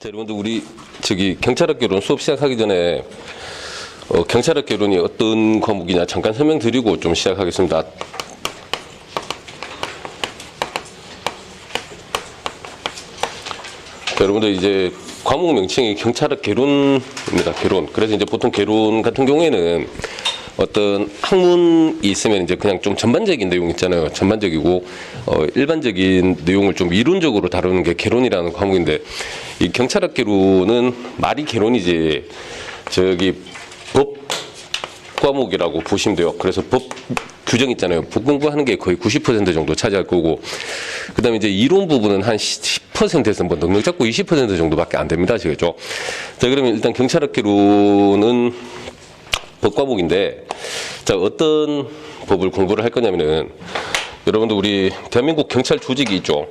자, 여러분들 우리 경찰학개론 수업 시작하기 전에 경찰학개론이 어떤 과목이냐 잠깐 설명드리고 좀 시작하겠습니다. 자, 여러분들 이제 과목 명칭이 경찰학개론입니다. 개론. 그래서 이제 보통 개론 같은 경우에는 어떤 학문이 있으면 이제 그냥 좀 전반적인 내용 있잖아요. 전반적이고 일반적인 내용을 좀 이론적으로 다루는 게 개론이라는 과목인데, 이 경찰학개론은 말이 개론이지 법 과목이라고 보시면 돼요. 그래서 법 규정 있잖아요. 법 공부하는 게 거의 90% 정도 차지할 거고, 그다음에 이제 이론 부분은 한 10%에서 뭐 넉넉 잡고 20% 정도밖에 안 됩니다. 아시겠죠? 자, 그러면 일단 경찰학개론은 법 과목인데, 자, 어떤 법을 공부를 할 거냐면은, 여러분들 우리 대한민국 경찰 조직이 있죠.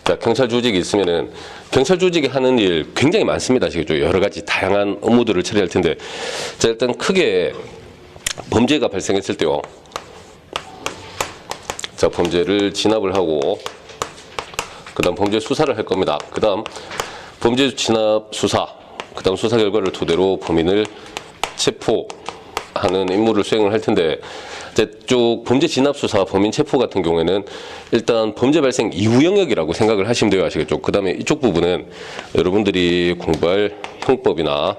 자, 경찰 조직이 있으면은 경찰 조직이 하는 일 굉장히 많습니다. 아시겠죠? 여러 가지 다양한 업무들을 처리할 텐데, 자, 일단 크게 범죄가 발생했을 때요. 자, 범죄를 진압을 하고, 그다음 범죄 수사를 할 겁니다. 그다음 범죄 진압 수사, 그다음 수사 결과를 토대로 범인을 체포하는 임무를 수행을 할 텐데, 쪽 범죄 진압 수사, 범인 체포 같은 경우에는 일단 범죄 발생 이후 영역이라고 생각을 하시면 돼요. 아시겠죠? 그 다음에 이쪽 부분은 여러분들이 공부할 형법이나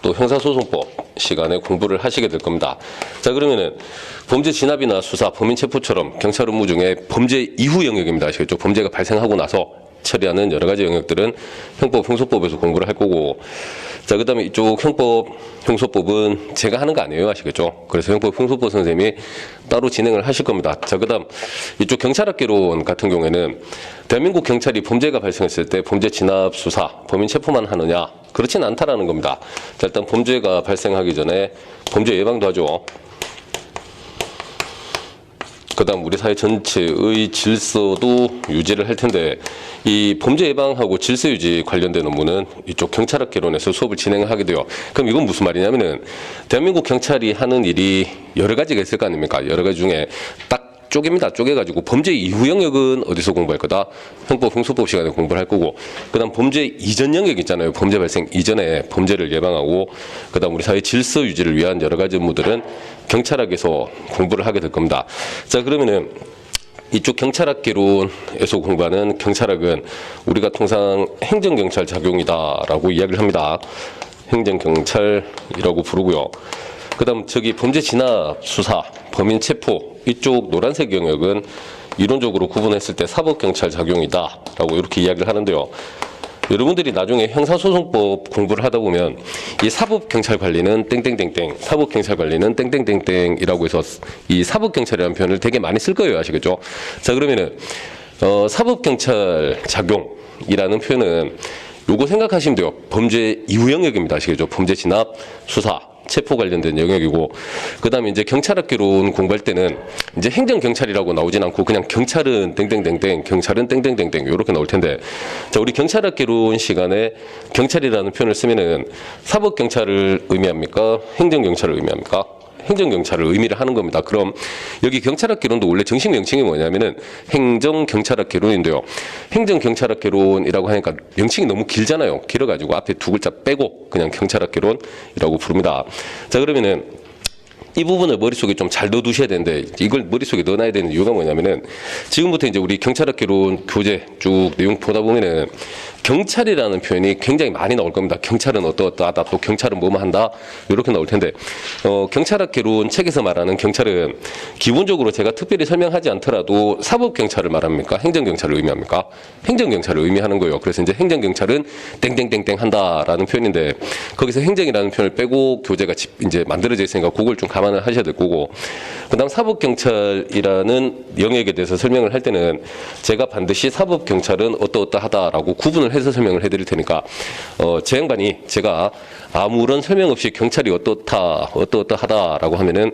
또 형사소송법 시간에 공부를 하시게 될 겁니다. 자, 그러면은 범죄 진압이나 수사, 범인 체포처럼 경찰 업무 중에 범죄 이후 영역입니다. 아시겠죠? 범죄가 발생하고 나서 처리하는 여러 가지 영역들은 형법, 형소법에서 공부를 할 거고, 자, 그 다음에 이쪽 형법, 형소법은 제가 하는 거 아니에요. 아시겠죠? 그래서 형법, 형소법 선생님이 따로 진행을 하실 겁니다. 자, 그 다음 이쪽 경찰학개론 같은 경우에는 대한민국 경찰이 범죄가 발생했을 때 범죄 진압, 수사, 범인 체포만 하느냐? 그렇지는 않다라는 겁니다. 자, 일단 범죄가 발생하기 전에 범죄 예방도 하죠. 그 다음 우리 사회 전체의 질서도 유지를 할 텐데, 이 범죄 예방하고 질서 유지 관련된 업무는 이쪽 경찰학개론에서 수업을 진행을 하게 돼요. 그럼 이건 무슨 말이냐면은, 대한민국 경찰이 하는 일이 여러 가지가 있을 거 아닙니까? 여러 가지 중에 딱 쪼개입니다. 쪼개가지고 범죄 이후 영역은 어디서 공부할 거다? 형법, 형소법 시간에 공부를 할 거고, 그 다음 범죄 이전 영역 있잖아요. 범죄 발생 이전에 범죄를 예방하고, 그 다음 우리 사회 질서 유지를 위한 여러 가지 업무들은 경찰학에서 공부를 하게 될 겁니다. 자, 그러면은 이쪽 경찰학개론에서 공부하는 경찰학은 우리가 통상 행정경찰 작용이다라고 이야기를 합니다. 행정경찰이라고 부르고요. 그 다음 범죄 진압, 수사, 범인 체포, 이쪽 노란색 영역은 이론적으로 구분했을 때 사법경찰 작용이다 라고 이렇게 이야기를 하는데요. 여러분들이 나중에 형사소송법 공부를 하다 보면 이 사법경찰 관리는 땡땡땡땡, 사법경찰 관리는 땡땡땡땡이라고 해서 이 사법경찰이라는 표현을 되게 많이 쓸 거예요. 아시겠죠? 자, 그러면은 사법경찰 작용이라는 표현은 요거 생각하시면 돼요. 범죄 이후 영역입니다. 아시겠죠? 범죄 진압, 수사, 체포 관련된 영역이고, 그 다음에 이제 경찰학개론 공부할 때는 이제 행정경찰이라고 나오진 않고 그냥 경찰은 땡땡땡땡, 경찰은 땡땡땡땡 이렇게 나올 텐데, 자, 우리 경찰학개론 시간에 경찰이라는 표현을 쓰면은 사법경찰을 의미합니까? 행정경찰을 의미합니까? 행정경찰을 의미를 하는 겁니다. 그럼 여기 경찰학개론도 원래 정식 명칭이 뭐냐면은 행정경찰학개론인데요. 행정경찰학개론이라고 하니까 명칭이 너무 길잖아요. 길어가지고 앞에 두 글자 빼고 그냥 경찰학개론이라고 부릅니다. 자, 그러면은 이 부분을 머릿속에 좀 잘 넣어두셔야 되는데, 이걸 머릿속에 넣어놔야 되는 이유가 뭐냐면은, 지금부터 이제 우리 경찰학개론 교재 쭉 내용 보다 보면은 경찰이라는 표현이 굉장히 많이 나올 겁니다. 경찰은 어떠하다, 또 경찰은 뭐뭐 한다, 이렇게 나올 텐데, 경찰학개론 책에서 말하는 경찰은 기본적으로 제가 특별히 설명하지 않더라도 사법경찰을 말합니까? 행정경찰을 의미합니까? 행정경찰을 의미하는 거예요. 그래서 이제 행정경찰은 땡땡땡땡 한다라는 표현인데, 거기서 행정이라는 표현을 빼고 교재가 이제 만들어져 있으니까 그걸 좀 감안을 하셔야 될 거고, 그 다음 사법경찰이라는 영역에 대해서 설명을 할 때는 제가 반드시 사법경찰은 어떠하다라고 구분을 해서 설명을 해드릴 테니까, 제 양반이 제가 아무런 설명 없이 경찰이 어떠하다라고 하면은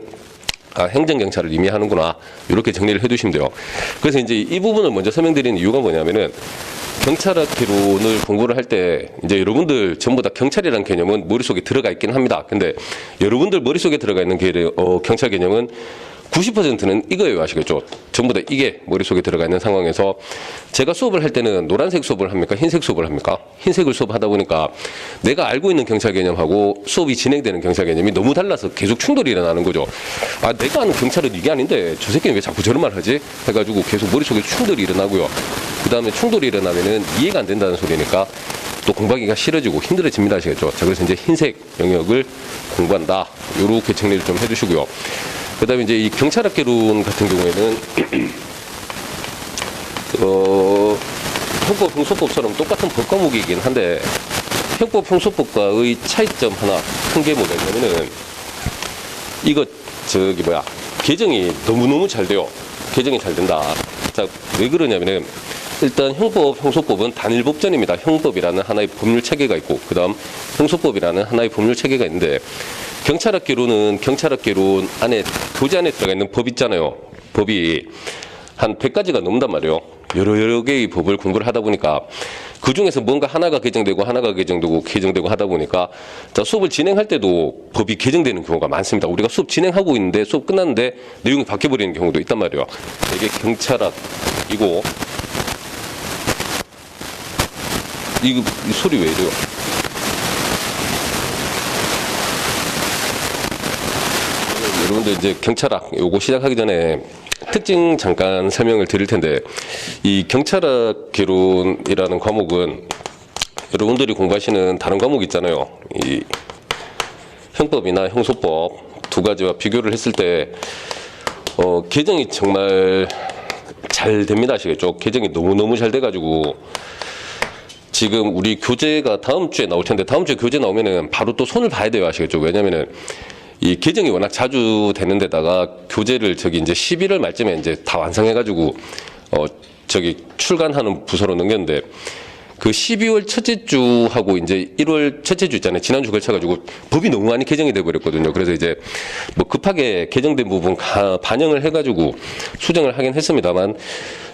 행정경찰을 의미하는구나, 이렇게 정리를 해두시면 돼요. 그래서 이제 이 부분을 먼저 설명드리는 이유가 뭐냐면은, 경찰학개론을 공부를 할 때 이제 여러분들 전부 다 경찰이라는 개념은 머릿속에 들어가 있긴 합니다. 근데 여러분들 머릿속에 들어가 있는 경찰 개념은 90%는 이거예요. 아시겠죠? 전부 다 이게 머릿속에 들어가 있는 상황에서 제가 수업을 할 때는 노란색 수업을 합니까? 흰색 수업을 합니까? 흰색을 수업하다 보니까 내가 알고 있는 경찰 개념하고 수업이 진행되는 경찰 개념이 너무 달라서 계속 충돌이 일어나는 거죠. 아, 내가 아는 경찰은 이게 아닌데 저 새끼는 왜 자꾸 저런 말 하지? 해가지고 계속 머릿속에 충돌이 일어나고요. 그 다음에 충돌이 일어나면은 이해가 안 된다는 소리니까 또 공부하기가 싫어지고 힘들어집니다. 아시겠죠? 자, 그래서 이제 흰색 영역을 공부한다. 요렇게 정리를 좀 해주시고요. 그 다음에 이제 이 경찰학개론 같은 경우에는, 형법, 형소법처럼 똑같은 법 과목이긴 한데, 형법, 형소법과의 차이점 하나, 큰 게 뭐가 있냐면은, 이거, 개정이 너무너무 잘 돼요. 개정이 잘 된다. 자, 왜 그러냐면은, 일단 형법, 형소법은 단일 법전입니다. 형법이라는 하나의 법률 체계가 있고, 그 다음 형소법이라는 하나의 법률 체계가 있는데, 경찰학개론은 경찰학개론 안에, 교재 안에 들어가 있는 법 있잖아요. 법이 한 100가지가 넘는단 말이에요. 여러 개의 법을 공부를 하다 보니까 그 중에서 뭔가 하나가 개정되고 하다 보니까 자, 수업을 진행할 때도 법이 개정되는 경우가 많습니다. 우리가 수업 진행하고 있는데 수업 끝났는데 내용이 바뀌어버리는 경우도 있단 말이에요. 이게 경찰학이고, 이 소리 왜 이래요? 여러분들 이제 경찰학 요거 시작하기 전에 특징 잠깐 설명을 드릴 텐데, 이 경찰학 개론이라는 과목은 여러분들이 공부하시는 다른 과목 있잖아요. 이 형법이나 형소법 두 가지와 비교를 했을 때 개정이 정말 잘 됩니다. 아시겠죠? 개정이 너무너무 잘 돼가지고 지금 우리 교재가 다음 주에 나올 텐데, 다음 주에 교재 나오면은 바로 또 손을 봐야 돼요. 아시겠죠? 왜냐면은 이 개정이 워낙 자주 되는 데다가 교재를 이제 11월 말쯤에 이제 다 완성해가지고 출간하는 부서로 넘겼는데, 그 12월 첫째 주하고 이제 1월 첫째 주 있잖아요. 지난주 걸쳐가지고 법이 너무 많이 개정이 돼버렸거든요. 그래서 이제 뭐 급하게 개정된 부분 반영을 해가지고 수정을 하긴 했습니다만,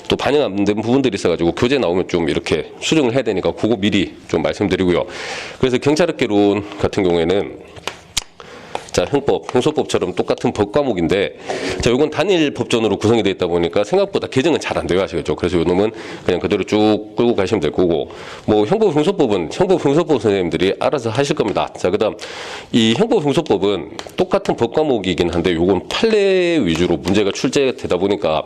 또 반영 안 된 부분들이 있어가지고 교재 나오면 좀 이렇게 수정을 해야 되니까 그거 미리 좀 말씀드리고요. 그래서 경찰학개론 같은 경우에는 자, 형법, 형소법처럼 똑같은 법 과목인데, 자, 요건 단일 법전으로 구성이 되어 있다 보니까 생각보다 개정은 잘 안 돼요. 아시겠죠? 그래서 요 놈은 그냥 그대로 쭉 끌고 가시면 될 거고, 뭐, 형법, 형소법은 형법, 형소법 선생님들이 알아서 하실 겁니다. 자, 그 다음, 이 형법, 형소법은 똑같은 법 과목이긴 한데, 요건 판례 위주로 문제가 출제되다 보니까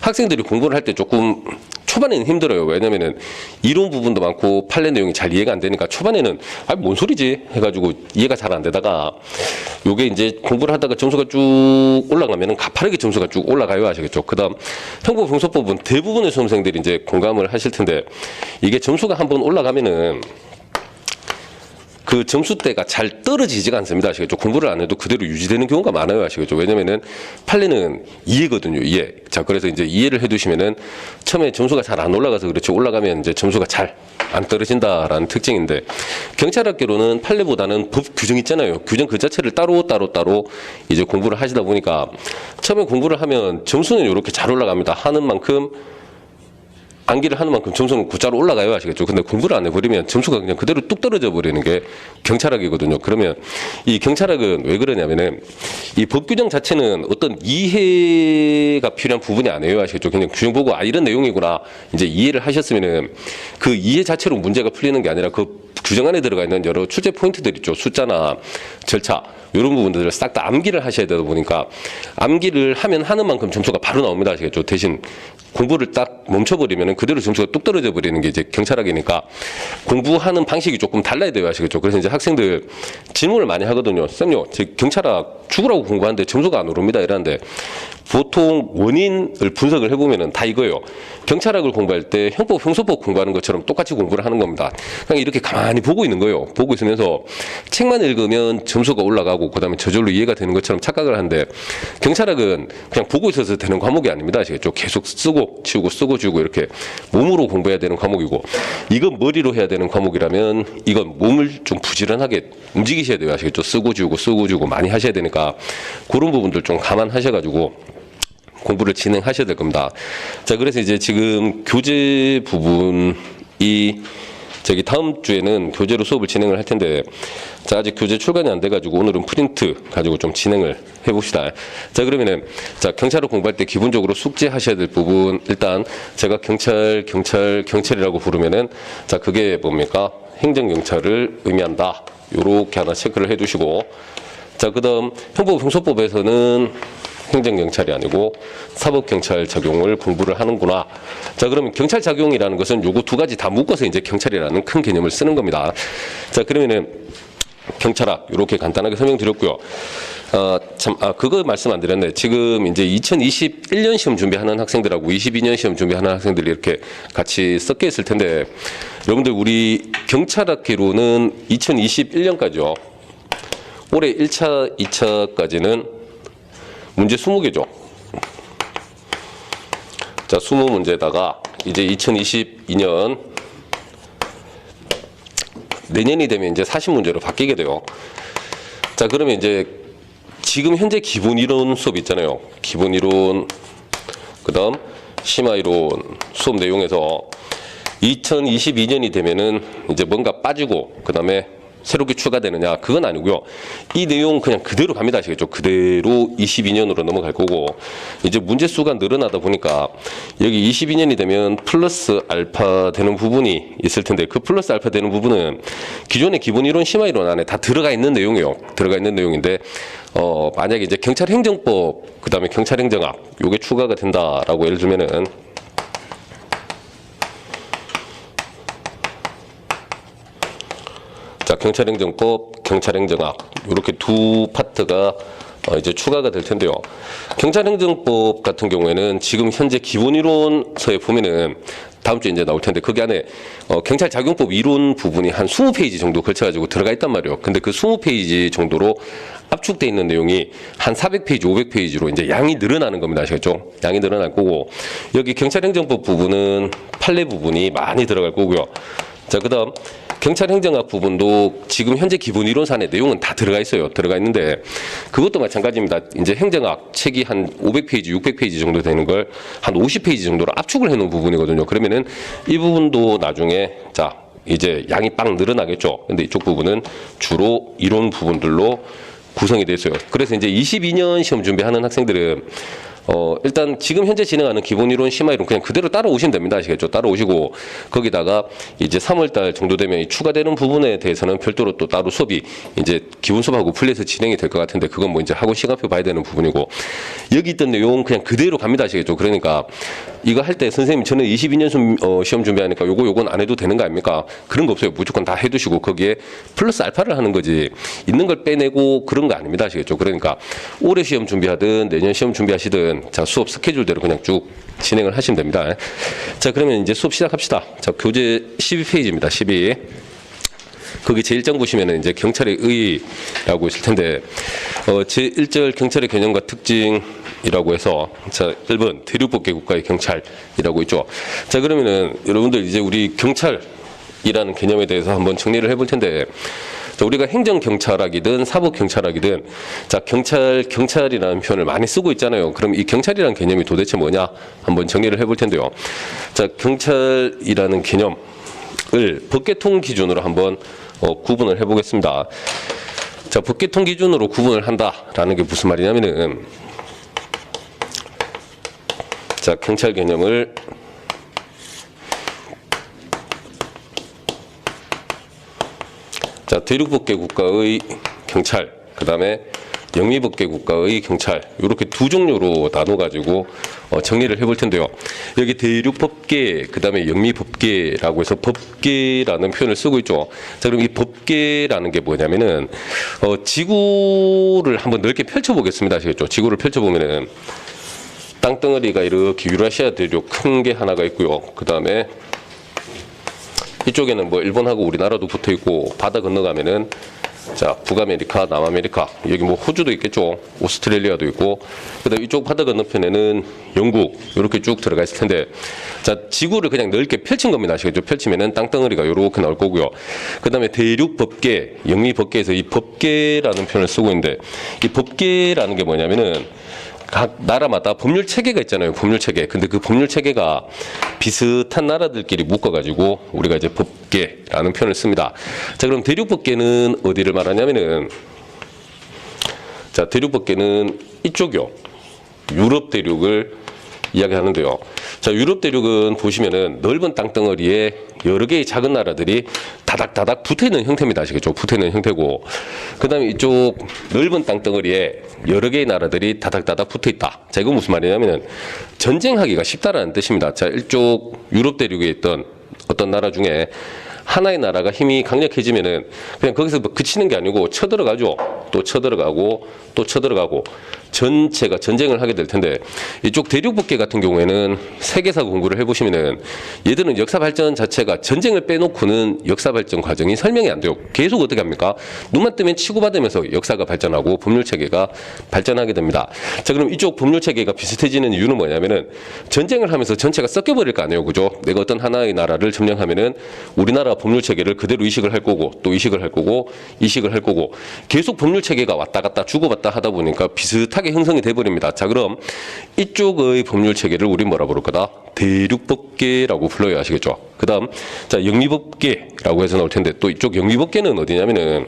학생들이 공부를 할 때 조금 초반에는 힘들어요. 왜냐면은 이론 부분도 많고 판례 내용이 잘 이해가 안 되니까 초반에는 뭔 소리지 해가지고 이해가 잘 안 되다가, 요게 이제 공부를 하다가 점수가 쭉 올라가면은 가파르게 점수가 쭉 올라가요. 아시겠죠? 그 다음 형법, 형소법은 대부분의 수험생들이 이제 공감을 하실 텐데, 이게 점수가 한번 올라가면은 그 점수대가 잘 떨어지지가 않습니다. 아시겠죠? 공부를 안 해도 그대로 유지되는 경우가 많아요. 아시겠죠? 왜냐면은 판례는 이해거든요. 이해. 자, 그래서 이제 이해를 해두시면은 처음에 점수가 잘 안 올라가서 그렇죠. 올라가면 이제 점수가 잘 안 떨어진다라는 특징인데, 경찰학개론은 판례보다는 법 규정 있잖아요. 규정 그 자체를 따로 이제 공부를 하시다 보니까 처음에 공부를 하면 점수는 이렇게 잘 올라갑니다. 하는 만큼 암기를 하는 만큼 점수는 곧자로 올라가요. 아시겠죠? 근데 공부를 안 해버리면 점수가 그냥 그대로 뚝 떨어져 버리는 게 경찰학이거든요. 그러면 이 경찰학은 왜 그러냐면은 이 법 규정 자체는 어떤 이해가 필요한 부분이 아니에요. 아시겠죠? 그냥 규정 보고 이런 내용이구나 이제 이해를 하셨으면은 그 이해 자체로 문제가 풀리는 게 아니라 그 규정 안에 들어가 있는 여러 출제 포인트들 있죠. 숫자나 절차, 이런 부분들을 싹 다 암기를 하셔야 되다 보니까 암기를 하면 하는 만큼 점수가 바로 나옵니다. 아시겠죠? 대신 공부를 딱 멈춰버리면 그대로 점수가 뚝 떨어져 버리는 게 이제 경찰학이니까 공부하는 방식이 조금 달라야 돼요. 아시겠죠? 그래서 이제 학생들 질문을 많이 하거든요. 쌤요, 제 경찰학 죽으라고 공부하는데 점수가 안 오릅니다. 이러는데 보통 원인을 분석을 해보면은 다 이거예요. 경찰학을 공부할 때 형법, 형소법 공부하는 것처럼 똑같이 공부를 하는 겁니다. 그냥 이렇게 가만히 보고 있는 거예요. 보고 있으면서 책만 읽으면 점수가 올라가고 그다음에 저절로 이해가 되는 것처럼 착각을 하는데, 경찰학은 그냥 보고 있어서 되는 과목이 아닙니다. 아시겠죠? 계속 쓰고 치우고 쓰고 지우고 이렇게 몸으로 공부해야 되는 과목이고, 이건 머리로 해야 되는 과목이라면 이건 몸을 좀 부지런하게 움직이셔야 돼요. 아시겠죠? 쓰고 지우고 많이 하셔야 되니까 그런 부분들 좀 감안하셔가지고 공부를 진행하셔야 될 겁니다. 자, 그래서 이제 지금 교재 부분이 저기 다음 주에는 교재로 수업을 진행을 할 텐데, 자, 아직 교재 출간이 안 돼가지고 오늘은 프린트 가지고 좀 진행을 해봅시다. 자, 그러면은, 자, 경찰을 공부할 때 기본적으로 숙지하셔야 될 부분, 일단 제가 경찰이라고 부르면은, 자, 그게 뭡니까? 행정경찰을 의미한다. 요렇게 하나 체크를 해 두시고, 자, 그 다음 형법형소법에서는 행정경찰이 아니고 사법경찰 적용을 공부를 하는구나. 자, 그러면 경찰 적용이라는 것은 요거 두 가지 다 묶어서 이제 경찰이라는 큰 개념을 쓰는 겁니다. 자, 그러면은 경찰학 이렇게 간단하게 설명드렸고요. 그거 말씀 안 드렸네. 지금 이제 2021년 시험 준비하는 학생들하고 22년 시험 준비하는 학생들이 이렇게 같이 섞여 있을 텐데, 여러분들 우리 경찰학기로는 2021년까지요. 올해 1차, 2차까지는 문제 20개죠. 자, 20문제에다가 이제 2022년 내년이 되면 이제 40문제로 바뀌게 돼요. 자, 그러면 이제 지금 현재 기본이론 수업 있잖아요. 기본이론, 그 다음 심화이론 수업 내용에서 2022년이 되면은 이제 뭔가 빠지고 그 다음에 새롭게 추가되느냐, 그건 아니고요. 이 내용 그냥 그대로 갑니다. 아시겠죠? 그대로 22년으로 넘어갈 거고, 이제 문제 수가 늘어나다 보니까 여기 22년이 되면 플러스 알파 되는 부분이 있을 텐데, 그 플러스 알파 되는 부분은 기존의 기본이론, 심화이론 안에 다 들어가 있는 내용이에요. 들어가 있는 내용인데, 만약에 이제 경찰행정법, 그 다음에 경찰행정학, 요게 추가가 된다라고 예를 들면은, 자, 경찰행정법, 경찰행정학 이렇게 두 파트가 이제 추가가 될 텐데요. 경찰행정법 같은 경우에는 지금 현재 기본이론서에 보면은 다음 주에 이제 나올 텐데, 거기 안에 경찰작용법 이론 부분이 한 20페이지 정도 걸쳐가지고 들어가 있단 말이에요. 근데 그 20페이지 정도로 압축돼 있는 내용이 한 400페이지, 500페이지로 이제 양이 늘어나는 겁니다. 아시겠죠? 양이 늘어날 거고, 여기 경찰행정법 부분은 판례 부분이 많이 들어갈 거고요. 자, 그 다음 경찰행정학 부분도 지금 현재 기본 이론산의 내용은 다 들어가 있어요. 들어가 있는데 그것도 마찬가지입니다. 이제 행정학 책이 한 500페이지, 600페이지 정도 되는 걸 한 50페이지 정도로 압축을 해놓은 부분이거든요. 그러면은 이 부분도 나중에 자, 이제 양이 빵 늘어나겠죠. 근데 이쪽 부분은 주로 이론 부분들로 구성이 되어 있어요. 그래서 이제 22년 시험 준비하는 학생들은 일단 지금 현재 진행하는 기본이론, 심화이론 그냥 그대로 따라오시면 됩니다. 아시겠죠? 따라오시고 거기다가 이제 3월달 정도 되면 추가되는 부분에 대해서는 별도로 또 따로 수업이 이제 기본 수업하고 분리해서 진행이 될 것 같은데, 그건 뭐 이제 학원 시간표 봐야 되는 부분이고, 여기 있던 내용 그냥 그대로 갑니다. 아시겠죠? 그러니까 이거 할 때 선생님 저는 22년 시험 준비하니까 요건 안 해도 되는 거 아닙니까? 그런 거 없어요. 무조건 다 해두시고 거기에 플러스 알파를 하는 거지, 있는 걸 빼내고 그런 거 아닙니다. 아시겠죠? 그러니까 올해 시험 준비하든 내년 시험 준비하시든 자, 수업 스케줄대로 그냥 쭉 진행을 하시면 됩니다. 자, 그러면 이제 수업 시작합시다. 자, 교재 12페이지입니다. 12. 거기 제1장 보시면은 이제 경찰의 의의라고 있을 텐데, 제1절 경찰의 개념과 특징이라고 해서, 자, 1번 대륙법계 국가의 경찰이라고 있죠. 자, 그러면은 여러분들 이제 우리 경찰이라는 개념에 대해서 한번 정리를 해볼 텐데, 자, 우리가 행정경찰학이든 사법경찰학이든 자, 경찰이라는 표현을 많이 쓰고 있잖아요. 그럼 이 경찰이라는 개념이 도대체 뭐냐 한번 정리를 해볼 텐데요. 자, 경찰이라는 개념을 법계통 기준으로 한번 구분을 해보겠습니다. 자, 법계통 기준으로 구분을 한다라는 게 무슨 말이냐면은, 자, 경찰 개념을 자, 대륙법계 국가의 경찰, 그 다음에 영미법계 국가의 경찰, 이렇게 두 종류로 나눠가지고 정리를 해볼 텐데요. 여기 대륙법계, 그 다음에 영미법계라고 해서 법계라는 표현을 쓰고 있죠. 자, 그럼 이 법계라는 게 뭐냐면은 지구를 한번 넓게 펼쳐보겠습니다. 아시겠죠? 지구를 펼쳐보면은 땅덩어리가 이렇게 유라시아 대륙 큰 게 하나가 있고요. 그 다음에 이쪽에는 뭐 일본하고 우리나라도 붙어 있고, 바다 건너가면은 자, 북아메리카, 남아메리카, 여기 뭐 호주도 있겠죠. 오스트레일리아도 있고, 그다음 이쪽 바다 건너편에는 영국 이렇게 쭉 들어가 있을 텐데, 자, 지구를 그냥 넓게 펼친 겁니다. 아시겠죠? 펼치면은 땅덩어리가 이렇게 나올 거고요. 그다음에 대륙 법계, 영미 법계에서 이 법계라는 표현을 쓰고 있는데, 이 법계라는 게 뭐냐면은 각 나라마다 법률 체계가 있잖아요. 법률 체계. 근데 그 법률 체계가 비슷한 나라들끼리 묶어가지고 우리가 이제 법계라는 표현을 씁니다. 자, 그럼 대륙법계는 어디를 말하냐면은, 자, 대륙법계는 이쪽이요. 유럽 대륙을 이야기하는데요. 자, 유럽 대륙은 보시면은 넓은 땅덩어리에 여러 개의 작은 나라들이 다닥다닥 붙어있는 형태입니다. 아시겠죠? 붙어있는 형태고, 그 다음에 이쪽 넓은 땅덩어리에 여러 개의 나라들이 다닥다닥 붙어있다. 자, 이건 무슨 말이냐면은 전쟁하기가 쉽다라는 뜻입니다. 자, 이쪽 유럽 대륙에 있던 어떤 나라 중에 하나의 나라가 힘이 강력해지면은 그냥 거기서 뭐 그치는 게 아니고 쳐들어가죠. 또 쳐들어가고 또 쳐들어가고 전체가 전쟁을 하게 될 텐데, 이쪽 대륙법계 같은 경우에는 세계사 공부를 해보시면은 얘들은 역사 발전 자체가 전쟁을 빼놓고는 역사 발전 과정이 설명이 안 돼요. 계속 어떻게 합니까? 눈만 뜨면 치고받으면서 역사가 발전하고 법률 체계가 발전하게 됩니다. 자, 그럼 이쪽 법률 체계가 비슷해지는 이유는 뭐냐면은 전쟁을 하면서 전체가 섞여버릴 거 아니에요. 그죠? 내가 어떤 하나의 나라를 점령하면은 우리나라 법률 체계를 그대로 이식을 할 거고 또 이식을 할 거고 이식을 할 거고 계속 법률 체계가 왔다 갔다 주고받다 하다 보니까 비슷하게 형성이 돼버립니다. 자, 그럼 이쪽의 법률 체계를 우리 뭐라 부를 거다? 대륙법계라고 불러야 아시겠죠? 그 다음, 자, 영미법계라고 해서 나올 텐데, 또 이쪽 영미법계는 어디냐면은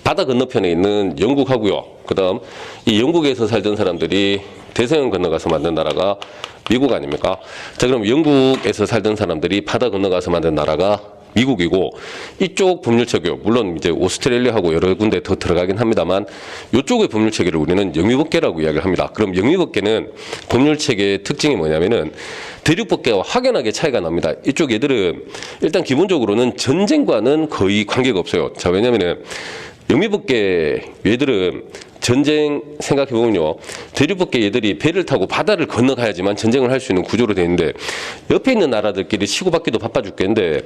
바다 건너편에 있는 영국하고요. 그 다음, 이 영국에서 살던 사람들이 대서양 건너가서 만든 나라가 미국 아닙니까? 자, 그럼 영국에서 살던 사람들이 바다 건너가서 만든 나라가 미국이고, 이쪽 법률 체계, 물론 이제 오스트레일리아하고 여러 군데 더 들어가긴 합니다만, 이쪽의 법률 체계를 우리는 영미법계라고 이야기를 합니다. 그럼 영미법계는 법률 체계의 특징이 뭐냐면은 대륙법계와 확연하게 차이가 납니다. 이쪽 얘들은 일단 기본적으로는 전쟁과는 거의 관계가 없어요. 자, 왜냐면은 영미법계 얘들은 전쟁 생각해보면요, 대륙법계 얘들이 배를 타고 바다를 건너가야지만 전쟁을 할 수 있는 구조로 되어 있는데, 옆에 있는 나라들끼리 치고받기도 바빠 죽겠는데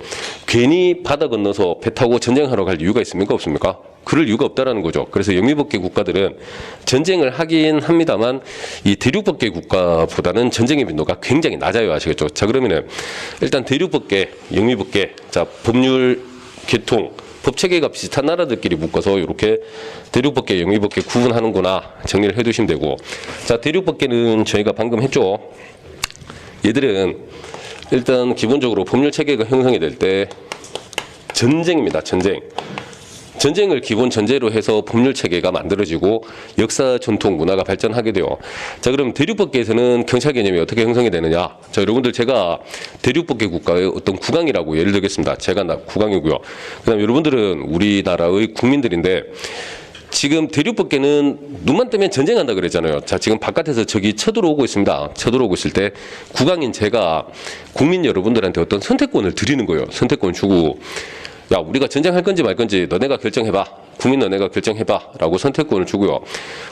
괜히 바다 건너서 배 타고 전쟁하러 갈 이유가 있습니까? 없습니까? 그럴 이유가 없다라는 거죠. 그래서 영미법계 국가들은 전쟁을 하긴 합니다만 이 대륙법계 국가보다는 전쟁의 빈도가 굉장히 낮아요. 아시겠죠? 자, 그러면은 일단 대륙법계, 영미법계, 자, 법률 계통 법체계가 비슷한 나라들끼리 묶어서 이렇게 대륙법계, 영미법계 구분하는구나 정리를 해두시면 되고, 자, 대륙법계는 저희가 방금 했죠. 얘들은 일단 기본적으로 법률체계가 형성이 될 때 전쟁입니다. 전쟁을 기본 전제로 해서 법률 체계가 만들어지고 역사, 전통, 문화가 발전하게 돼요. 자, 그럼 대륙법계에서는 경찰 개념이 어떻게 형성이 되느냐? 자, 여러분들 제가 대륙법계 국가의 어떤 국왕이라고 예를 들겠습니다. 제가 국왕이고요. 그다음 여러분들은 우리나라의 국민들인데, 지금 대륙법계는 눈만 뜨면 전쟁한다 그랬잖아요. 자, 지금 바깥에서 적이 쳐들어오고 있습니다. 쳐들어오고 있을 때 국왕인 제가 국민 여러분들한테 어떤 선택권을 드리는 거예요. 선택권을 주고, 야, 우리가 전쟁할 건지 말 건지 너네가 결정해봐. 국민 너네가 결정해봐. 라고 선택권을 주고요.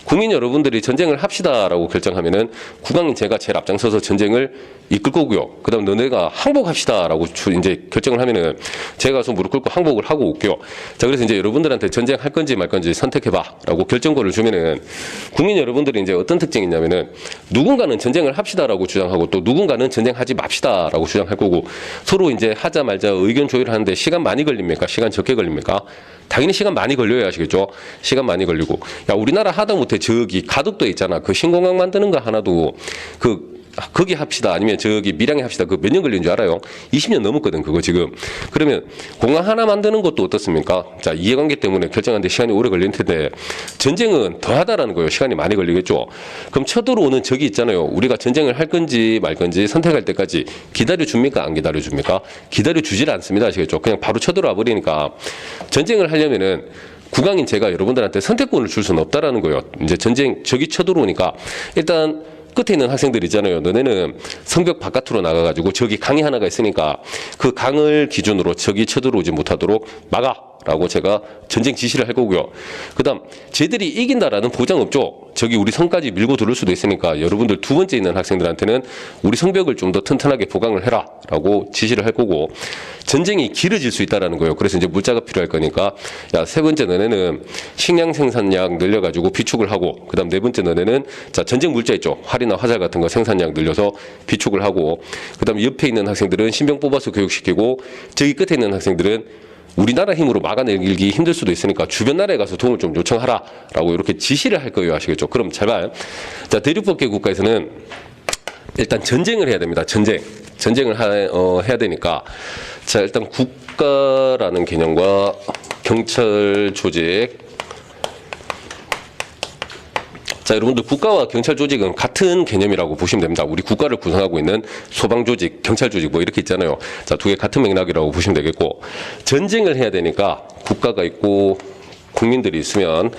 국민 여러분들이 전쟁을 합시다. 라고 결정하면은 국왕인 제가 제일 앞장서서 전쟁을 이끌 거고요. 그 다음 너네가 항복합시다. 라고 이제 결정을 하면은 제가 가서 무릎 꿇고 항복을 하고 올게요. 자, 그래서 이제 여러분들한테 전쟁할 건지 말 건지 선택해봐. 라고 결정권을 주면은 국민 여러분들이 이제 어떤 특징이 있냐면은 누군가는 전쟁을 합시다. 라고 주장하고 또 누군가는 전쟁하지 맙시다. 라고 주장할 거고, 서로 이제 하자 말자 의견 조율을 하는데 시간 많이 걸립니까? 시간 적게 걸립니까? 당연히 시간 많이 걸려야 아시겠죠? 시간 많이 걸리고. 야, 우리나라 하다못해 저기 가덕도 있잖아. 그 신공항 만드는 거 하나도 거기 합시다. 아니면 저기 밀양에 합시다. 그 몇 년 걸린 줄 알아요? 20년 넘었거든, 그거 지금. 그러면 공항 하나 만드는 것도 어떻습니까? 자, 이해관계 때문에 결정하는데 시간이 오래 걸릴 텐데 전쟁은 더 하다라는 거예요. 시간이 많이 걸리겠죠. 그럼 쳐들어오는 적이 있잖아요. 우리가 전쟁을 할 건지 말 건지 선택할 때까지 기다려줍니까? 안 기다려줍니까? 기다려주질 않습니다. 아시겠죠? 그냥 바로 쳐들어와 버리니까 전쟁을 하려면은 국왕인 제가 여러분들한테 선택권을 줄 수는 없다라는 거예요. 이제 적이 쳐들어오니까 일단 끝에 있는 학생들 있잖아요. 너네는 성벽 바깥으로 나가가지고 저기 강이 하나가 있으니까 그 강을 기준으로 적이 쳐들어오지 못하도록 막아. 라고 제가 전쟁 지시를 할 거고요. 그 다음 쟤들이 이긴다라는 보장 없죠. 저기 우리 성까지 밀고 들을 수도 있으니까 여러분들 두 번째 있는 학생들한테는 우리 성벽을 좀 더 튼튼하게 보강을 해라 라고 지시를 할 거고, 전쟁이 길어질 수 있다라는 거예요. 그래서 이제 물자가 필요할 거니까, 야, 세 번째 너네는 식량 생산량 늘려가지고 비축을 하고, 그 다음 네 번째 너네는 자, 전쟁 물자 있죠. 활이나 화살 같은 거 생산량 늘려서 비축을 하고, 그 다음 옆에 있는 학생들은 신병 뽑아서 교육시키고, 저기 끝에 있는 학생들은 우리나라 힘으로 막아내기 힘들 수도 있으니까 주변 나라에 가서 도움을 좀 요청하라라고 이렇게 지시를 할 거예요. 아시겠죠? 그럼 제발. 자, 대륙법계 국가에서는 일단 전쟁을 해야 됩니다. 전쟁을 해야 되니까. 자, 일단 국가라는 개념과 경찰 조직. 자, 여러분들 국가와 경찰 조직은 같은 개념이라고 보시면 됩니다. 우리 국가를 구성하고 있는 소방 조직, 경찰 조직 뭐 이렇게 있잖아요. 자, 두 개 같은 맥락이라고 보시면 되겠고, 전쟁을 해야 되니까 국가가 있고 국민들이 있으면,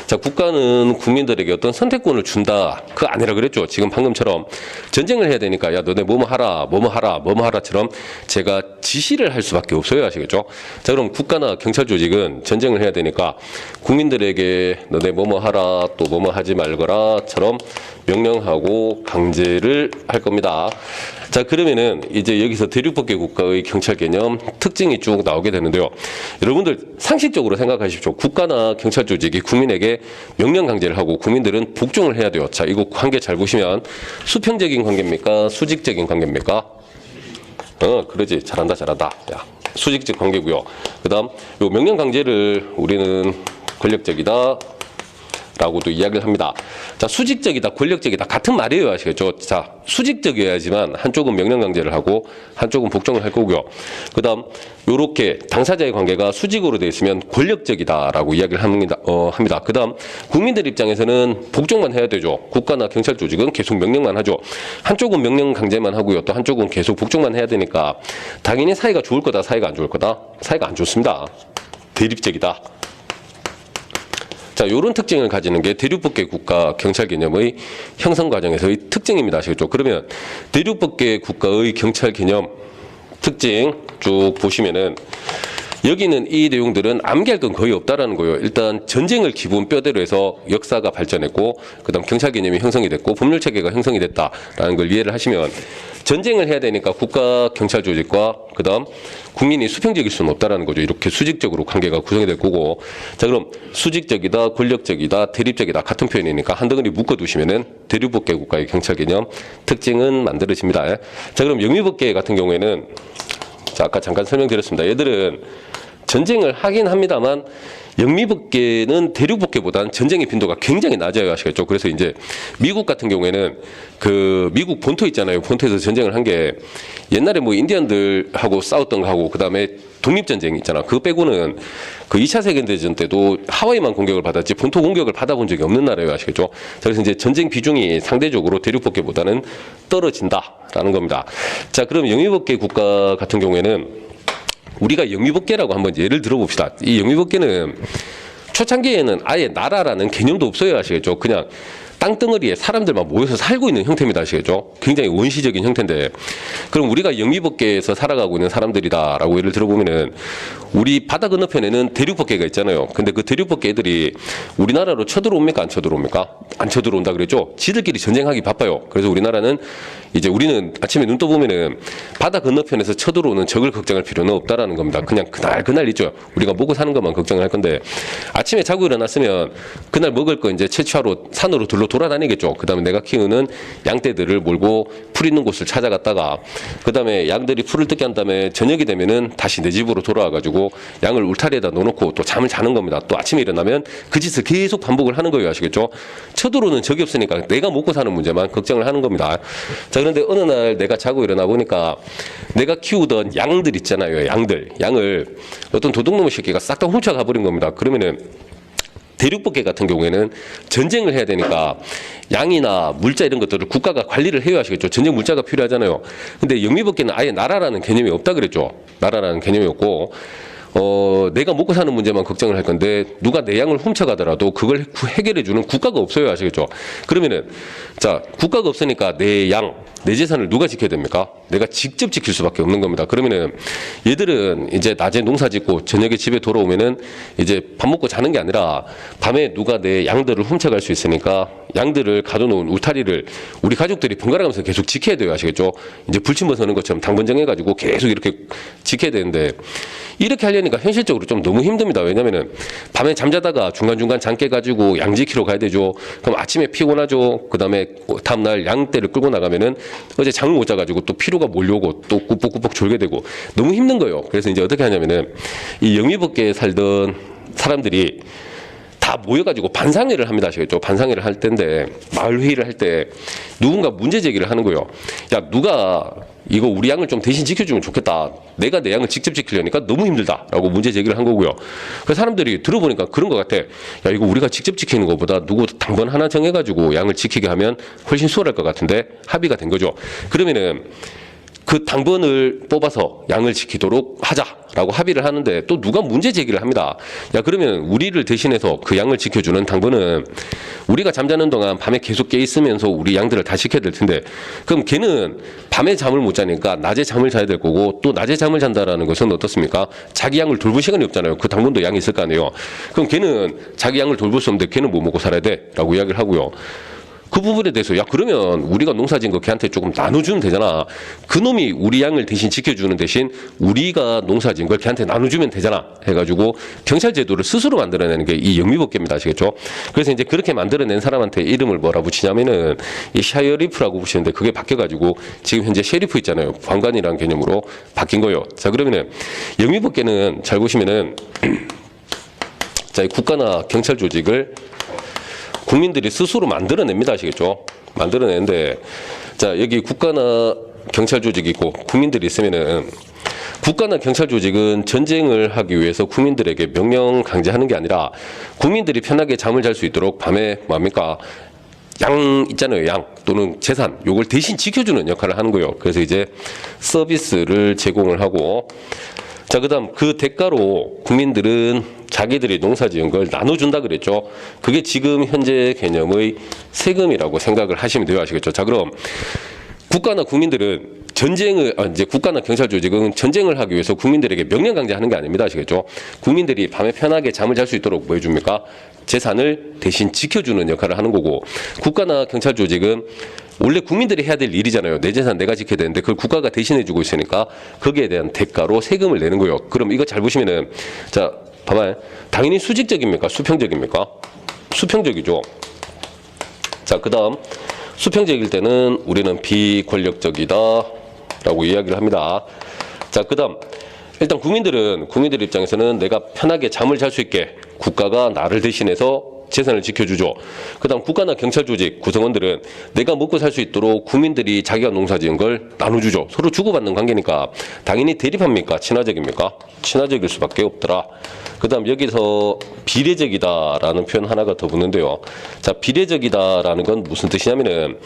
자, 국가는 국민들에게 어떤 선택권을 준다. 그 아니라 그랬죠. 지금 방금처럼 전쟁을 해야 되니까 야, 너네 뭐뭐 하라, 뭐뭐 하라, 뭐뭐 하라처럼 제가 지시를 할 수밖에 없어요. 아시겠죠? 자, 그럼 국가나 경찰 조직은 전쟁을 해야 되니까 국민들에게 너네 뭐뭐 하라, 또 뭐뭐 하지 말거라처럼 명령하고 강제를 할 겁니다. 자, 그러면은 이제 여기서 대륙법계 국가의 경찰 개념 특징이 쭉 나오게 되는데요. 여러분들 상식적으로 생각하십시오. 국가나 경찰 조직이 국민에게 명령 강제를 하고 국민들은 복종을 해야 돼요. 자, 이거 관계 잘 보시면 수평적인 관계입니까? 수직적인 관계입니까? 그러지. 잘한다. 야, 수직적 관계고요. 그다음 요 명령 강제를 우리는 권력적이다 라고도 이야기를 합니다. 자, 수직적이다, 권력적이다 같은 말이에요. 아시겠죠? 자, 수직적이어야지만 한쪽은 명령 강제를 하고 한쪽은 복종을 할 거고요. 그다음 요렇게 당사자의 관계가 수직으로 되어 있으면 권력적이다라고 이야기를 합니다. 그다음 국민들 입장에서는 복종만 해야 되죠. 국가나 경찰 조직은 계속 명령만 하죠. 한쪽은 명령 강제만 하고요. 또 한쪽은 계속 복종만 해야 되니까 당연히 사이가 좋을 거다, 사이가 안 좋을 거다. 사이가 안 좋습니다. 대립적이다. 자, 요런 특징을 가지는 게 대륙법계 국가 경찰 개념의 형성 과정에서의 특징입니다. 아시겠죠? 그러면 대륙법계 국가의 경찰 개념 특징 쭉 보시면은 여기는 이 내용들은 암기할 건 거의 없다라는 거예요. 일단 전쟁을 기본 뼈대로 해서 역사가 발전했고, 그다음 경찰 개념이 형성이 됐고, 법률 체계가 형성이 됐다라는 걸 이해를 하시면 전쟁을 해야 되니까 국가 경찰 조직과 그다음 국민이 수평적일 수는 없다라는 거죠. 이렇게 수직적으로 관계가 구성이 될 거고, 자, 그럼 수직적이다, 권력적이다, 대립적이다 같은 표현이니까 한 덩어리 묶어두시면은 대륙법계 국가의 경찰 개념 특징은 만들어집니다. 자, 그럼 영미법계 같은 경우에는 자, 아까 잠깐 설명드렸습니다. 얘들은 전쟁을 하긴 합니다만 영미법계는 대륙법계보다는 전쟁의 빈도가 굉장히 낮아요. 아시겠죠? 그래서 이제 미국 같은 경우에는 그 미국 본토 있잖아요. 본토에서 전쟁을 한 게 옛날에 뭐 인디언들하고 싸웠던 거하고 그다음에 독립전쟁 있잖아. 그거 빼고는 그 2차 세계대전 때도 하와이만 공격을 받았지 본토 공격을 받아본 적이 없는 나라예요. 아시겠죠? 그래서 이제 전쟁 비중이 상대적으로 대륙법계보다는 떨어진다라는 겁니다. 자, 그럼 영미법계 국가 같은 경우에는 우리가 영미법계라고 한번 예를 들어봅시다. 이 영미법계는 초창기에는 아예 나라라는 개념도 없어요. 아시겠죠? 그냥 땅덩어리에 사람들만 모여서 살고 있는 형태입니다. 아시겠죠? 굉장히 원시적인 형태인데, 그럼 우리가 영미법계에서 살아가고 있는 사람들이다라고 예를 들어보면은 우리 바다 건너편에는 대륙법계가 있잖아요. 근데 그 대륙법계 애들이 우리나라로 쳐들어옵니까? 안 쳐들어옵니까? 안 쳐들어온다 그랬죠? 지들끼리 전쟁하기 바빠요. 그래서 우리나라는 이제 우리는 아침에 눈 떠보면은 바다 건너편에서 쳐들어오는 적을 걱정할 필요는 없다라는 겁니다. 그냥 그날 있죠. 우리가 먹고 사는 것만 걱정을 할 건데, 아침에 자고 일어났으면 그날 먹을 거 이제 채취하러 산으로 돌아다니겠죠. 그 다음에 내가 키우는 양떼들을 몰고 풀 있는 곳을 찾아갔다가, 그 다음에 양들이 풀을 뜯게 한 다음에 저녁이 되면은 다시 내 집으로 돌아와가지고 양을 울타리에다 놓아놓고 또 잠을 자는 겁니다. 또 아침에 일어나면 그 짓을 계속 반복을 하는 거예요. 아시겠죠? 쳐들어오는 적이 없으니까 내가 먹고 사는 문제만 걱정을 하는 겁니다. 자, 그런데 어느 날 내가 자고 일어나 보니까 내가 키우던 양들 있잖아요. 양을 어떤 도둑놈의 새끼가 싹 다 훔쳐가 버린 겁니다. 그러면은 대륙법계 같은 경우에는 전쟁을 해야 되니까 양이나 물자 이런 것들을 국가가 관리를 해야 하시겠죠. 전쟁 물자가 필요하잖아요. 근데 영미법계는 아예 나라라는 개념이 없다 그랬죠. 나라라는 개념이 없고, 내가 먹고 사는 문제만 걱정을 할 건데 누가 내 양을 훔쳐가더라도 그걸 해결해주는 국가가 없어요. 아시겠죠? 그러면은 자, 국가가 없으니까 내 재산을 누가 지켜야 됩니까? 내가 직접 지킬 수밖에 없는 겁니다. 그러면은 얘들은 이제 낮에 농사 짓고 저녁에 집에 돌아오면은 이제 밥 먹고 자는 게 아니라 밤에 누가 내 양들을 훔쳐갈 수 있으니까 양들을 가둬놓은 울타리를 우리 가족들이 번갈아가면서 계속 지켜야 돼요. 아시겠죠? 이제 불침 벗어는 것처럼 당번정해가지고 계속 이렇게 지켜야 되는데, 이렇게 하려니까 현실적으로 좀 너무 힘듭니다. 왜냐면은 밤에 잠자다가 중간중간 잠 깨가지고 양 지키러 가야 되죠. 그럼 아침에 피곤하죠. 그 다음에 다음날 양떼를 끌고 나가면은 어제 잠을 못 자가지고 또 피로가 몰려오고 또 꾸벅꾸벅 졸게 되고 너무 힘든 거예요. 그래서 이제 어떻게 하냐면은 이 영미법계에 살던 사람들이 다 모여가지고 반상회를 합니다. 아시겠죠? 반상회를 할 때인데, 마을 회의를 할 때 누군가 문제 제기를 하는 거예요. 야, 누가 이거 우리 양을 좀 대신 지켜주면 좋겠다. 내가 내 양을 직접 지키려니까 너무 힘들다라고 문제 제기를 한 거고요. 그 사람들이 들어보니까 그런 것 같아. 야, 이거 우리가 직접 지키는 것보다 누구 당번 하나 정해가지고 양을 지키게 하면 훨씬 수월할 것 같은데 합의가 된 거죠. 그러면은 그 당번을 뽑아서 양을 지키도록 하자라고 합의를 하는데 또 누가 문제 제기를 합니다. 야, 그러면 우리를 대신해서 그 양을 지켜주는 당번은 우리가 잠자는 동안 밤에 계속 깨 있으면서 우리 양들을 다 지켜야 될 텐데, 그럼 걔는 밤에 잠을 못 자니까 낮에 잠을 자야 될 거고, 또 낮에 잠을 잔다라는 것은 어떻습니까? 자기 양을 돌볼 시간이 없잖아요. 그 당번도 양이 있을 거 아니에요. 그럼 걔는 자기 양을 돌볼 수 없는데 걔는 뭐 먹고 살아야 돼? 라고 이야기를 하고요. 그 부분에 대해서 야, 그러면 우리가 농사진 거 걔한테 조금 나눠주면 되잖아. 그놈이 우리 양을 대신 지켜주는 대신 우리가 농사진 걸 걔한테 나눠주면 되잖아 해가지고 경찰 제도를 스스로 만들어내는 게 이 영미법계입니다. 아시겠죠? 그래서 이제 그렇게 만들어낸 사람한테 이름을 뭐라 붙이냐면은 이 샤이어리프라고 붙이는데 그게 바뀌어가지고 지금 현재 셰리프 있잖아요. 관관이라는 개념으로 바뀐 거예요. 자, 그러면은 영미법계는 잘 보시면은 자, 이 국가나 경찰 조직을 국민들이 스스로 만들어냅니다. 아시겠죠? 만들어내는데, 자, 여기 국가나 경찰 조직이 있고 국민들이 있으면은, 국가나 경찰 조직은 전쟁을 하기 위해서 국민들에게 명령 강제하는 게 아니라 국민들이 편하게 잠을 잘 수 있도록 밤에 뭡니까? 양 있잖아요. 양 또는 재산, 요걸 대신 지켜주는 역할을 하는 거예요. 그래서 이제 서비스를 제공을 하고, 자, 그다음 그 대가로 국민들은 자기들이 농사지은 걸 나눠준다 그랬죠. 그게 지금 현재 개념의 세금이라고 생각을 하시면 돼요. 아시겠죠? 자, 그럼 국가나 국민들은 이제 국가나 경찰 조직은 전쟁을 하기 위해서 국민들에게 명령 강제하는 게 아닙니다. 아시겠죠? 국민들이 밤에 편하게 잠을 잘 수 있도록 뭐 해줍니까? 재산을 대신 지켜주는 역할을 하는 거고, 국가나 경찰 조직은 원래 국민들이 해야 될 일이잖아요. 내 재산 내가 지켜야 되는데 그걸 국가가 대신해주고 있으니까 거기에 대한 대가로 세금을 내는 거예요. 그럼 이거 잘 보시면은, 자, 봐봐요. 당연히 수직적입니까? 수평적입니까? 수평적이죠. 자, 그 다음 수평적일 때는 우리는 비권력적이다 라고 이야기를 합니다. 자, 그 다음 일단 국민들 입장에서는 내가 편하게 잠을 잘 수 있게 국가가 나를 대신해서 재산을 지켜주죠. 그 다음 국가나 경찰 조직 구성원들은 내가 먹고 살 수 있도록 국민들이 자기가 농사지은 걸 나눠주죠. 서로 주고받는 관계니까 당연히 대립합니까? 친화적입니까? 친화적일 수밖에 없더라. 그 다음 여기서 비례적이다라는 표현 하나가 더 붙는데요. 자, 비례적이다라는 건 무슨 뜻이냐면은,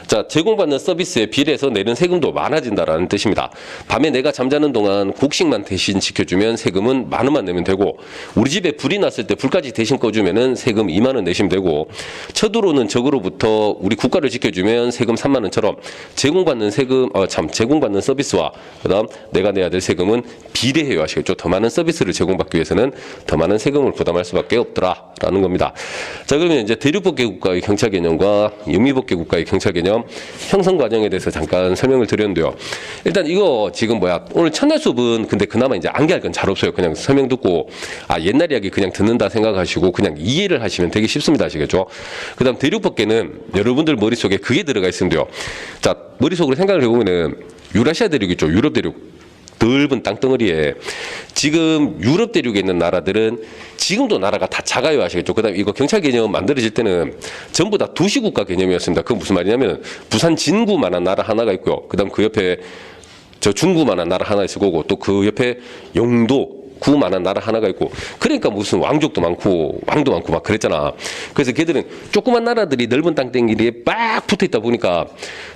자, 제공받는 서비스에 비례해서 내는 세금도 많아진다라는 뜻입니다. 밤에 내가 잠자는 동안 곡식만 대신 지켜주면 세금은 10,000원만 내면 되고, 우리 집에 불이 났을 때 불까지 대신 꺼주면은 세금 20,000원 내시면 되고, 쳐들어오는 적으로부터 우리 국가를 지켜주면 세금 30,000원처럼 제공받는 서비스와 그다음 내가 내야 될 세금은 비례해요. 아시겠죠? 더 많은 서비스를 제공받기 위해서는 더 많은 세금을 부담할 수밖에 없더라라는 겁니다. 자, 그러면 이제 대륙법계 국가의 경찰 개념과 영미법계 국가의 경찰 개념 형성 과정에 대해서 잠깐 설명을 드렸는데요. 일단 이거 지금 오늘 첫날 수업은 근데 그나마 이제 암기할 건 잘 없어요. 그냥 설명 듣고 옛날 이야기 그냥 듣는다 생각하시고 그냥 이해를 하시면 되게 쉽습니다. 아시겠죠? 그다음 대륙법계는 여러분들 머릿속에 그게 들어가 있으면 돼요. 자, 머릿속으로 생각을 해보면은 유라시아 대륙 있죠. 유럽 대륙. 넓은 땅덩어리에 지금 유럽 대륙에 있는 나라들은 지금도 나라가 다 작아요. 아시겠죠? 그다음에 이거 경찰 개념 만들어질 때는 전부 다 도시국가 개념이었습니다. 그건 무슨 말이냐면 부산 진구만한 나라 하나가 있고요. 그다음 그 옆에 저 중구만한 나라 하나 있을 거고, 또 그 옆에 영도 구만한 나라 하나가 있고, 그러니까 무슨 왕족도 많고 왕도 많고 막 그랬잖아. 그래서 걔들은 조그만 나라들이 넓은 땅덩어리에 빡 붙어 있다 보니까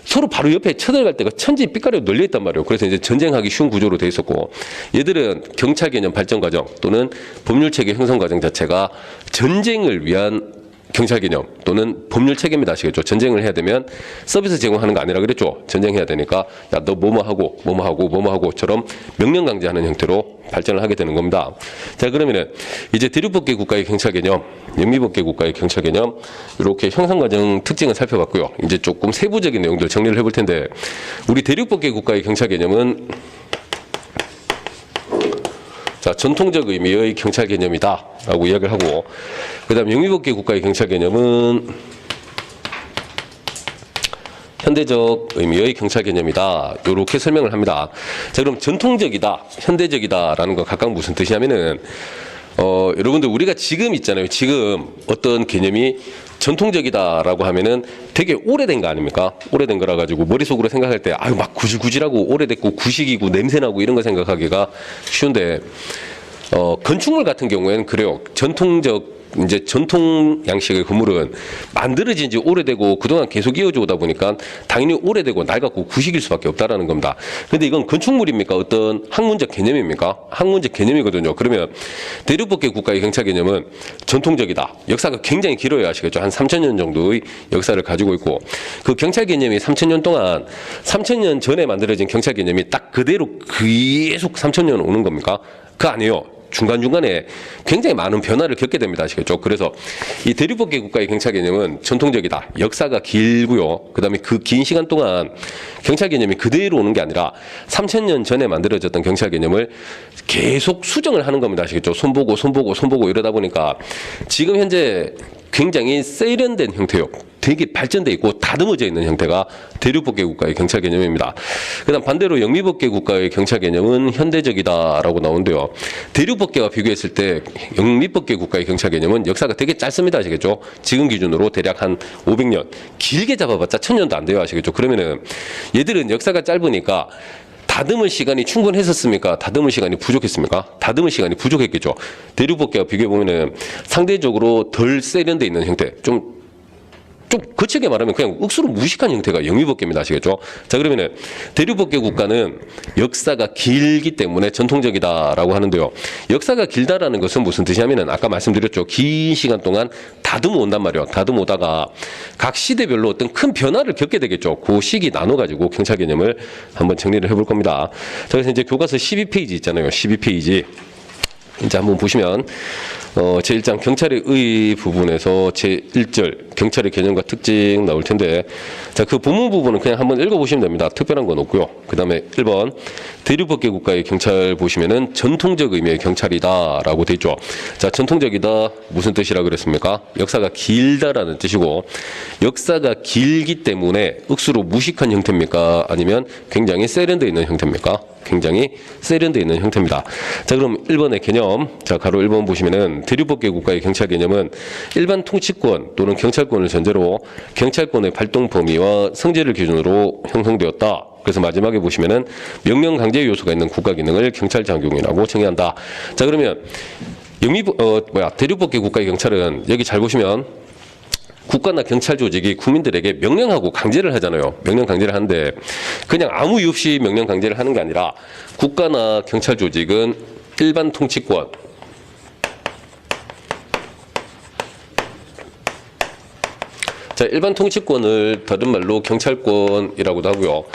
서로 바로 옆에 쳐들어갈 때가 천지 삐까리로 널려 있단 말이에요. 그래서 이제 전쟁하기 쉬운 구조로 돼 있었고, 얘들은 경찰 개념 발전 과정 또는 법률 체계 형성 과정 자체가 전쟁을 위한 경찰 개념 또는 법률 체계입니다. 아시겠죠? 전쟁을 해야 되면 서비스 제공하는 거 아니라 그랬죠? 전쟁해야 되니까 야, 너 뭐뭐 하고처럼 명령 강제하는 형태로 발전을 하게 되는 겁니다. 자, 그러면은 이제 대륙법계 국가의 경찰 개념, 영미법계 국가의 경찰 개념 이렇게 형성 과정 특징을 살펴봤고요. 이제 조금 세부적인 내용들 정리를 해볼 텐데, 우리 대륙법계 국가의 경찰 개념은 자, 전통적 의미의 경찰 개념이다라고 이야기를 하고, 그다음 영미법계 국가의 경찰 개념은 현대적 의미의 경찰 개념이다. 이렇게 설명을 합니다. 자, 그럼 전통적이다, 현대적이다라는 건 각각 무슨 뜻이냐면은 여러분들 우리가 지금 있잖아요. 지금 어떤 개념이 전통적이다라고 하면은 되게 오래된 거 아닙니까? 오래된 거라 가지고 머릿속으로 생각할 때 아유 막 구질구질하고 오래됐고 구식이고 냄새나고 이런 거 생각하기가 쉬운데 건축물 같은 경우에는 그래요. 이제 전통 양식의 건물은 만들어진 지 오래되고 그동안 계속 이어져 오다 보니까 당연히 오래되고 낡았고 구식일 수밖에 없다라는 겁니다. 근데 이건 건축물입니까? 어떤 학문적 개념입니까? 학문적 개념이거든요. 그러면 대륙법계 국가의 경찰 개념은 전통적이다. 역사가 굉장히 길어야 아시겠죠? 한 3,000년 정도의 역사를 가지고 있고 그 경찰 개념이 3,000년 동안 3,000년 전에 만들어진 경찰 개념이 딱 그대로 계속 3,000년 오는 겁니까? 그거 아니에요. 중간중간에 굉장히 많은 변화를 겪게 됩니다. 아시겠죠? 그래서 이 대륙법계 국가의 경찰 개념은 전통적이다. 역사가 길고요. 그 다음에 그 긴 시간 동안 경찰 개념이 그대로 오는 게 아니라 3,000년 전에 만들어졌던 경찰 개념을 계속 수정을 하는 겁니다. 아시겠죠? 손보고 이러다 보니까 지금 현재 굉장히 세련된 형태요. 되게 발전돼 있고 다듬어져 있는 형태가 대륙법계 국가의 경찰 개념입니다. 그다음 반대로 영미법계 국가의 경찰 개념은 현대적이다라고 나오는데요. 대륙법계와 비교했을 때 영미법계 국가의 경찰 개념은 역사가 되게 짧습니다. 아시겠죠? 지금 기준으로 대략 한 500년, 길게 잡아봤자 1,000년도 안 돼요. 아시겠죠? 그러면은 얘들은 역사가 짧으니까 다듬을 시간이 충분했었습니까? 다듬을 시간이 부족했습니까? 다듬을 시간이 부족했겠죠. 대륙법계와 비교해보면은 상대적으로 덜 세련돼 있는 형태, 좀 거칠게 말하면 그냥 억수로 무식한 형태가 영미법계입니다. 아시겠죠? 자, 그러면은 대륙법계 국가는 역사가 길기 때문에 전통적이다라고 하는데요. 역사가 길다라는 것은 무슨 뜻이냐면은 아까 말씀드렸죠. 긴 시간 동안 다듬어 온단 말이에요. 다듬어 오다가 각 시대별로 어떤 큰 변화를 겪게 되겠죠. 그 시기 나눠가지고 경찰 개념을 한번 정리를 해볼 겁니다. 자, 그래서 이제 교과서 12페이지 있잖아요. 12페이지. 이제 한번 보시면 제1장 경찰의 의 부분에서 제1절 경찰의 개념과 특징 나올 텐데 자, 그 본문 부분은 그냥 한번 읽어보시면 됩니다. 특별한 건 없고요. 그 다음에 1번 대륙법계 국가의 경찰 보시면은 전통적 의미의 경찰이다라고 돼 있죠. 자, 전통적이다 무슨 뜻이라 그랬습니까? 역사가 길다라는 뜻이고 역사가 길기 때문에 억수로 무식한 형태입니까? 아니면 굉장히 세련되어 있는 형태입니까? 굉장히 세련되어 있는 형태입니다. 자, 그럼 1번의 개념. 자, 가로 1번 보시면은 대륙법계 국가의 경찰 개념은 일반 통치권 또는 경찰권을 전제로 경찰권의 발동 범위와 성질을 기준으로 형성되었다. 그래서 마지막에 보시면은 명령 강제 요소가 있는 국가 기능을 경찰 작용이라고 정의한다. 자, 그러면 대륙법계 국가의 경찰은 여기 잘 보시면 국가나 경찰 조직이 국민들에게 명령하고 강제를 하잖아요. 명령 강제를 하는데 그냥 아무 이유 없이 명령 강제를 하는 게 아니라 국가나 경찰 조직은 일반 통치권, 자, 일반 통치권을 다른 말로 경찰권이라고도 하고요.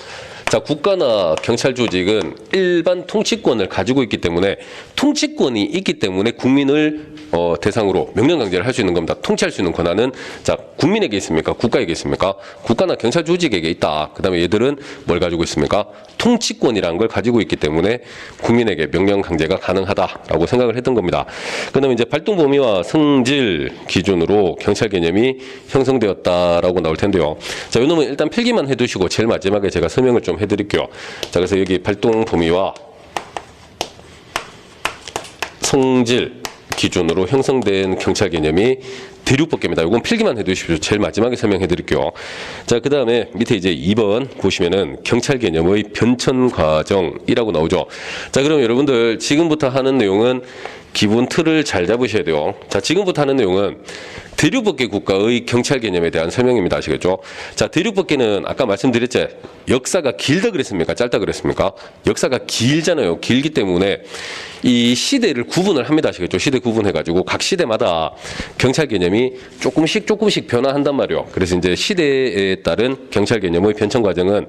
자, 국가나 경찰 조직은 일반 통치권을 가지고 있기 때문에 통치권이 있기 때문에 국민을 대상으로 명령 강제를 할 수 있는 겁니다. 통치할 수 있는 권한은 자, 국민에게 있습니까? 국가에게 있습니까? 국가나 경찰 조직에게 있다. 그다음에 얘들은 뭘 가지고 있습니까? 통치권이라는 걸 가지고 있기 때문에 국민에게 명령 강제가 가능하다라고 생각을 했던 겁니다. 그다음에 이제 발동 범위와 성질 기준으로 경찰 개념이 형성되었다라고 나올 텐데요. 자, 이 놈은 일단 필기만 해두시고 제일 마지막에 제가 설명을 좀 해드릴게요. 자, 그래서 여기 발동 범위와 성질 기준으로 형성된 경찰 개념이 대륙법계입니다. 이건 필기만 해두십시오. 제일 마지막에 설명해 드릴게요. 자, 그 다음에 밑에 이제 2번 보시면은 경찰 개념의 변천 과정이라고 나오죠. 자, 그럼 여러분들 지금부터 하는 내용은 기본 틀을 잘 잡으셔야 돼요. 자, 지금부터 하는 내용은 대륙법계 국가의 경찰 개념에 대한 설명입니다. 아시겠죠? 자, 대륙법계는 아까 말씀드렸죠. 역사가 길다 그랬습니까? 짧다 그랬습니까? 역사가 길잖아요. 길기 때문에 이 시대를 구분을 합니다. 아시겠죠? 시대 구분해가지고 각 시대마다 경찰 개념이 조금씩 변화한단 말이에요. 그래서 이제 시대에 따른 경찰 개념의 변천 과정은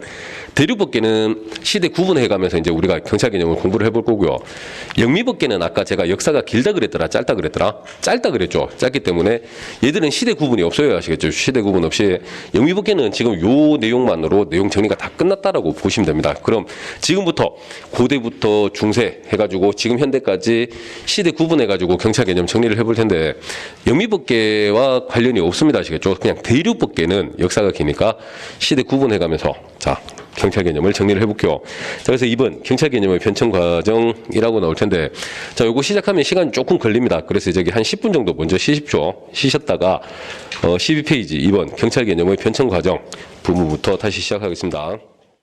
대륙법계는 시대 구분해가면서 이제 우리가 경찰 개념을 공부를 해볼 거고요. 영미법계는 아까 제가 역사가 길다 그랬더라? 짧다 그랬더라? 짧다 그랬죠. 짧기 때문에 얘들은 시대 구분이 없어요. 아시겠죠? 시대 구분 없이 영미법계는 지금 요 내용만으로 내용 정리가 다 끝났다라고 보시면 됩니다. 그럼 지금부터 고대부터 중세 해가지고 지금 현대까지 시대 구분해가지고 경찰 개념 정리를 해볼 텐데 영미법계와 관련이 없습니다. 아시겠죠? 그냥 대륙법계는 역사가 기니까 시대 구분해가면서 자 경찰 개념을 정리를 해볼게요. 자, 그래서 2번 경찰 개념의 변천 과정이라고 나올 텐데 자 요거 시작하면 시간이 조금 걸립니다. 그래서 저기 한 10분 정도 먼저 쉬십시오. 쉬셨다가 12페이지 2번 경찰 개념의 변천 과정 부분부터 다시 시작하겠습니다.